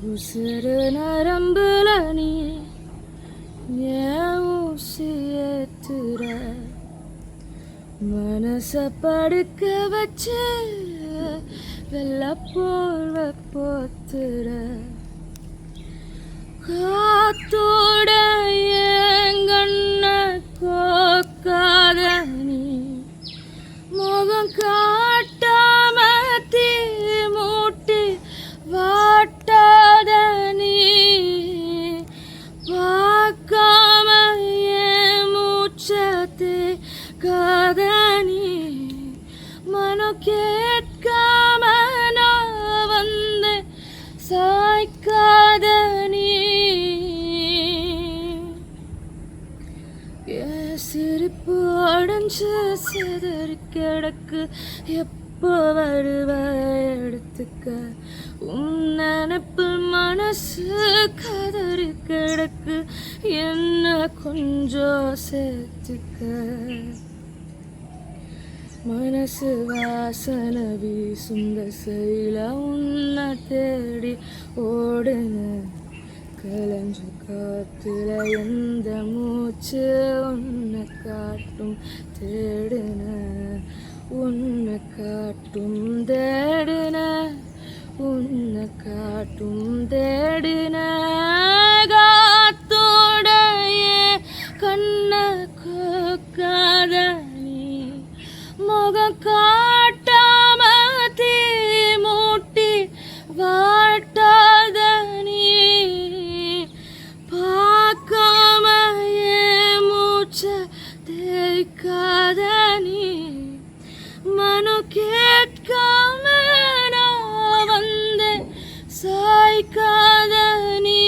உசுறு நரம்புல நீ ஏன் ஊசி ஏத்துற மனச படுக்க வச்சு வெள்ள போர்வ போத்துற காத்தோட ஏங்கண்ண கோக்காத நீ முகம் காட்டாம தீ மூட்டி வாட்டாத நீ பார்க்காம ஏன் மூச்சத்தே காத நீ மனம் கேட்காம நான் வந்து சாய்க்காத நீ சிரிப்பு அடைஞ்சு சிதறி கிடக்கு எப்போ வருவ எடுத்துக்க உன் நினப்பு மனசு கதறி கிடக்கு என்ன கொஞ்சம் சேர்த்துக்க மனசு வாசனை வீசுந்த செயல உன்னை தேடி ஓடுன கலஞ்ச காத்துல எந்த மூச்சு உன்னை காட்டும் தேடுன உன்னை காட்டும் தேடுன உன்னை காட்டும் தேடுன காத்தோடைய கண்ண கோக்காத நீ முகம் காட்டாம தீ மூட்டி வாட்டாத நீ பார்க்காம ஏன் மூச்ச தேய்க்காத நீ மனம் கேட்காம நான் வந்து சாய்க்காத நீ